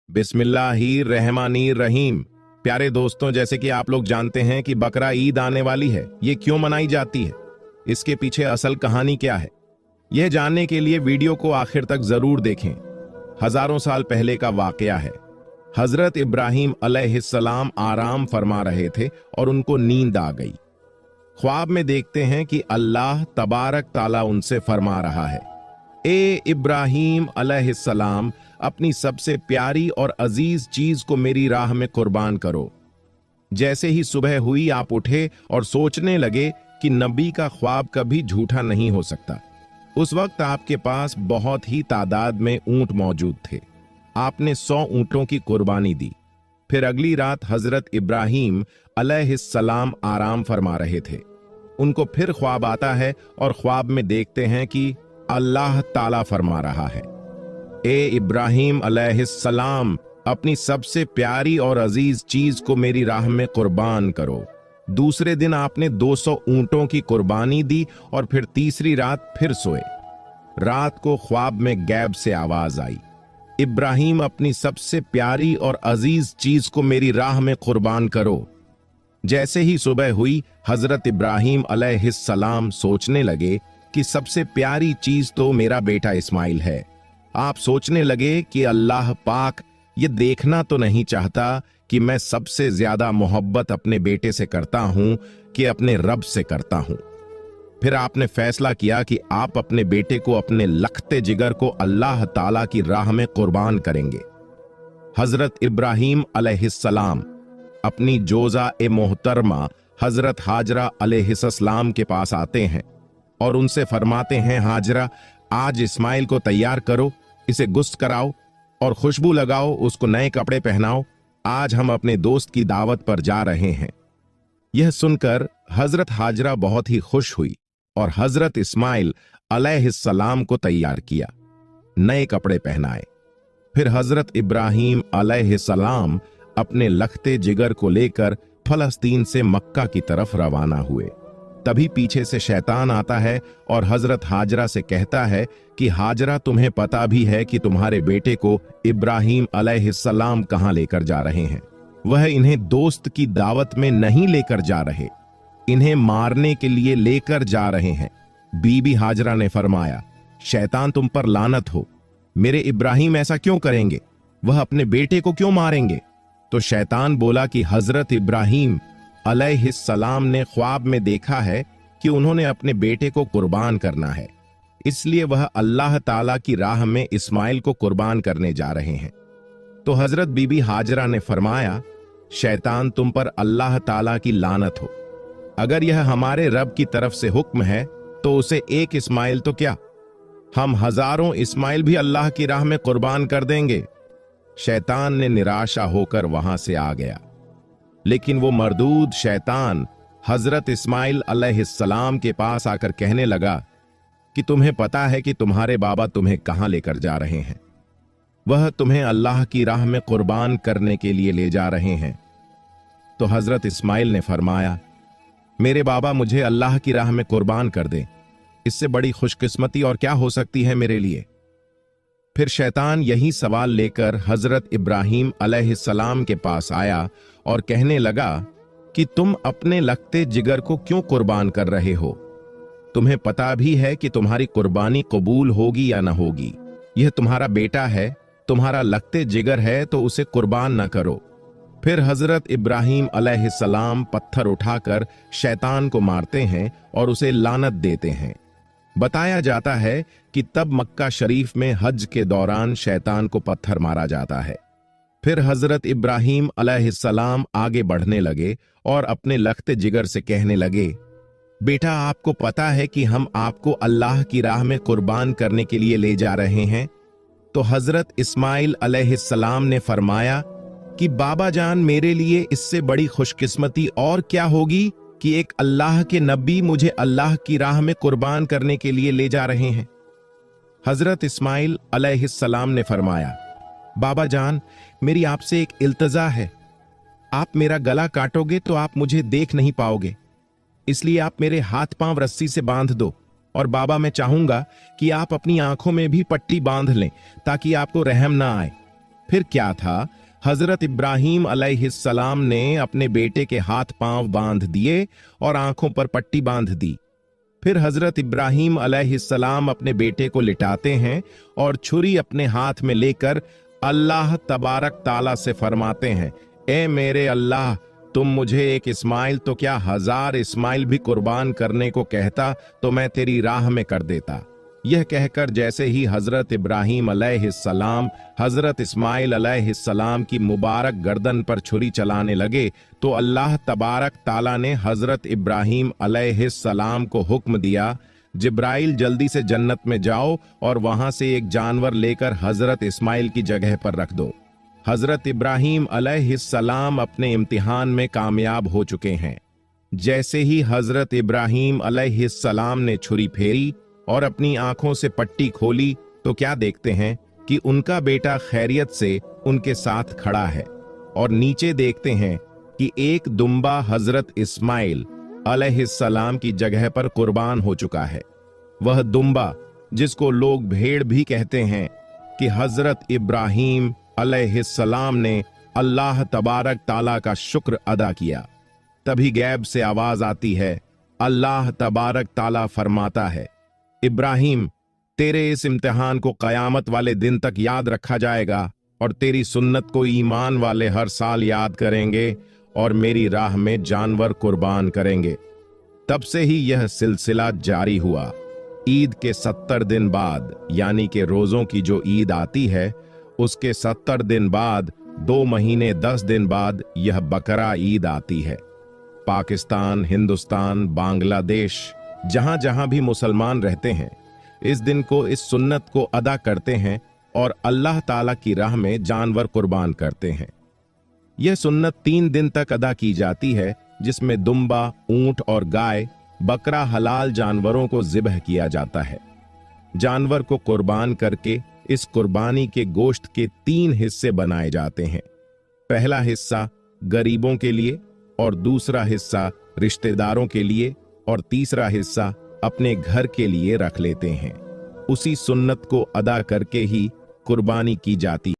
बिस्मिल्लाहिर्रहमानिर्रहीम। प्यारे दोस्तों, जैसे कि आप लोग जानते हैं कि बकरा ईद आने वाली है। ये क्यों मनाई जाती है, इसके पीछे असल कहानी क्या है, यह जानने के लिए वीडियो को आखिर तक जरूर देखें। हजारों साल पहले का वाकया है। हजरत इब्राहिम अलैहिस्सलाम आराम फरमा रहे थे और उनको नींद आ गई। ख्वाब में देखते हैं कि अल्लाह तबारक ताला उनसे फरमा रहा है, ए इब्राहिम अलैहिस्सलाम, अपनी सबसे प्यारी और अजीज चीज को मेरी राह में कुर्बान करो। जैसे ही सुबह हुई आप उठे और सोचने लगे कि नबी का ख्वाब कभी झूठा नहीं हो सकता। उस वक्त आपके पास बहुत ही तादाद में ऊंट मौजूद थे। आपने 100 ऊंटों की कुर्बानी दी। फिर अगली रात हजरत इब्राहिम अलैहिस्सलाम आराम फरमा रहे थे। उनको फिर ख्वाब आता है और ख्वाब में देखते हैं कि अल्लाह ताला फरमा रहा है, ए इब्राहिम अलैहिस्सलाम, अपनी सबसे प्यारी और अजीज चीज को मेरी राह में कुर्बान करो। दूसरे दिन आपने 200 ऊंटों की कुर्बानी दी और फिर तीसरी रात फिर सोए। रात को ख्वाब में गैब से आवाज आई, इब्राहिम, अपनी सबसे प्यारी और अजीज चीज को मेरी राह में कुर्बान करो। जैसे ही सुबह हुई हजरत इब्राहिम अलैहिस्सलाम सोचने लगे कि सबसे प्यारी चीज तो मेरा बेटा इस्माइल है। आप सोचने लगे कि अल्लाह पाक ये देखना तो नहीं चाहता कि मैं सबसे ज्यादा मोहब्बत अपने बेटे से करता हूं कि अपने रब से करता हूं। फिर आपने फैसला किया कि आप अपने बेटे को, अपने लखते जिगर को अल्लाह ताला की राह में कुर्बान करेंगे। हजरत इब्राहिम अलैहिस्सलाम अपनी जोजा ए मोहतरमा हजरत हाजरा अलैहिस्सलाम के पास आते हैं और उनसे फरमाते हैं, हाजरा, आज इस्माइल को तैयार करो, इसे गुस्त कराओ और खुशबू लगाओ, उसको नए कपड़े पहनाओ। आज हम अपने दोस्त की दावत पर जा रहे हैं। यह सुनकर हजरत हाजरा बहुत ही खुश हुई और हजरत इस्माइल अलैहिस्सलाम को तैयार किया, नए कपड़े पहनाए। फिर हजरत इब्राहिम अलैहिस्सलाम अपने लखते जिगर को लेकर फलस्तीन से मक्का की तरफ रवाना हुए। तभी पीछे से शैतान आता है और हजरत हाजरा से कहता है कि हाजरा, तुम्हें पता भी है कि तुम्हारे बेटे को इब्राहिम अलैहिस्सलाम कहां लेकर जा रहे हैं। वह इन्हें दोस्त की दावत में नहीं लेकर जा रहे, इन्हें मारने के लिए लेकर जा रहे हैं। बीबी हाजरा ने फरमाया, शैतान तुम पर लानत हो, मेरे इब्राहिम ऐसा क्यों करेंगे, वह अपने बेटे को क्यों मारेंगे। तो शैतान बोला कि हजरत इब्राहिम अलैहिस्सलाम ने ख्वाब में देखा है कि उन्होंने अपने बेटे को कुर्बान करना है, इसलिए वह अल्लाह ताला की राह में इस्माइल को कुर्बान करने जा रहे हैं। तो हजरत बीबी हाजरा ने फरमाया, शैतान तुम पर अल्लाह ताला की लानत हो, अगर यह हमारे रब की तरफ से हुक्म है तो उसे एक इस्माइल तो क्या, हम हजारों इस्माइल भी अल्लाह की राह में कुर्बान कर देंगे। शैतान ने निराशा होकर वहां से आ गया, लेकिन वो मरदूद शैतान हजरत इस्माइल अलैहिस्सलाम के पास आकर कहने लगा कि तुम्हें पता है कि तुम्हारे बाबा तुम्हें कहां लेकर जा रहे हैं, वह तुम्हें अल्लाह की राह में कुर्बान करने के लिए ले जा रहे हैं। तो हजरत इस्माइल ने फरमाया, मेरे बाबा मुझे अल्लाह की राह में कुर्बान कर दें, इससे बड़ी खुशकिस्मती और क्या हो सकती है मेरे लिए। फिर शैतान यही सवाल लेकर हजरत इब्राहिम अलैहिस्सलाम के पास आया और कहने लगा कि तुम अपने लगते जिगर को क्यों कुर्बान कर रहे हो, तुम्हें पता भी है कि तुम्हारी कुर्बानी कबूल होगी या ना होगी। यह तुम्हारा बेटा है, तुम्हारा लगते जिगर है, तो उसे कुर्बान न करो। फिर हजरत इब्राहिम अलैहिस्सलाम पत्थर उठाकर शैतान को मारते हैं और उसे लानत देते हैं। बताया जाता है कि तब मक्का शरीफ में हज के दौरान शैतान को पत्थर मारा जाता है। फिर हजरत इब्राहिम अलैहिस्सलाम आगे बढ़ने लगे और अपने लखते जिगर से कहने लगे, बेटा, आपको पता है कि हम आपको अल्लाह की राह में कुर्बान करने के लिए ले जा रहे हैं। तो हजरत इस्माइल अलैहिस्सलाम ने फरमाया कि बाबा जान, मेरे लिए इससे बड़ी खुशकिस्मती और क्या होगी कि एक अल्लाह के नबी मुझे अल्लाह की राह में कुर्बान करने के लिए ले जा रहे हैं। हजरत इस्माइल अलैहिस्सलाम ने फरमाया, बाबा जान, मेरी आपसे एक इल्तजा है, आप मेरा गला काटोगे तो आप मुझे देख नहीं पाओगे, इसलिए आप मेरे हाथ पांव रस्सी से बांध दो और बाबा मैं चाहूंगा कि आप अपनी आंखों में भी पट्टी बांध लें ताकि आपको रहम ना आए। फिर क्या था, हजरत इब्राहीम अलैहिस्सलाम ने अपने बेटे के हाथ पांव बांध दिए और आंखों पर पट्टी बांध दी। फिर हजरत इब्राहीम अलैहिस्सलाम अपने बेटे को लिटाते हैं और छुरी अपने हाथ में लेकर अल्लाह तबारक ताला से फरमाते हैं, ए मेरे अल्लाह, तुम मुझे एक इस्माइल तो क्या 1000 इस्माइल भी कुर्बान करने को कहता तो मैं तेरी राह में कर देता। यह कहकर जैसे ही हजरत इब्राहीम अलैहिस्सलाम हजरत इस्माइल अलैहिस्सलाम की मुबारक गर्दन पर छुरी चलाने लगे तो अल्लाह तबारक ताला ने हजरत इब्राहीम अलैहिस्सलाम को हुक्म दिया, जिब्राइल जल्दी से जन्नत में जाओ और वहां से एक जानवर लेकर हजरत इस्माइल की जगह पर रख दो। हजरत इब्राहीम अलैहिस्सलाम अपने इम्तिहान में कामयाब हो चुके हैं। जैसे ही हजरत इब्राहीम अलैहिस्सलाम ने छुरी फेरी और अपनी आंखों से पट्टी खोली तो क्या देखते हैं कि उनका बेटा खैरियत से उनके साथ खड़ा है, और नीचे देखते हैं कि एक दुम्बा हजरत इस्माइल अलैहिस्सलाम की जगह पर कुर्बान हो चुका है। वह दुम्बा, जिसको लोग भेड़ भी कहते हैं, कि हजरत इब्राहीम अलैहिस्सलाम ने अल्लाह तबारक ताला का शुक्र अदा किया। तभी गैब से आवाज आती है, अल्लाह तबारक ताला फरमाता है, इब्राहीम, तेरे इस इम्तिहान को कयामत वाले दिन तक याद रखा जाएगा और तेरी सुन्नत को ईमान वाले हर साल याद करेंगे और मेरी राह में जानवर कुर्बान करेंगे। तब से ही यह सिलसिला जारी हुआ। ईद के 70 दिन बाद, यानी कि रोजों की जो ईद आती है, उसके 70 दिन बाद 2 महीने 10 दिन बाद यह बकरा ईद आती है। पाकिस्तान, हिंदुस्तान, बांग्लादेश, जहां जहां भी मुसलमान रहते हैं, इस दिन को, इस सुन्नत को अदा करते हैं और अल्लाह ताला की राह में जानवर कुर्बान करते हैं। यह सुन्नत 3 दिन तक अदा की जाती है, जिसमें दुम्बा, ऊंट और गाय, बकरा हलाल जानवरों को ज़िबह किया जाता है। जानवर को कुर्बान करके इस कुर्बानी के गोश्त के 3 हिस्से बनाए जाते हैं। पहला हिस्सा गरीबों के लिए, और दूसरा हिस्सा रिश्तेदारों के लिए, और तीसरा हिस्सा अपने घर के लिए रख लेते हैं। उसी सुन्नत को अदा करके ही कुर्बानी की जाती है।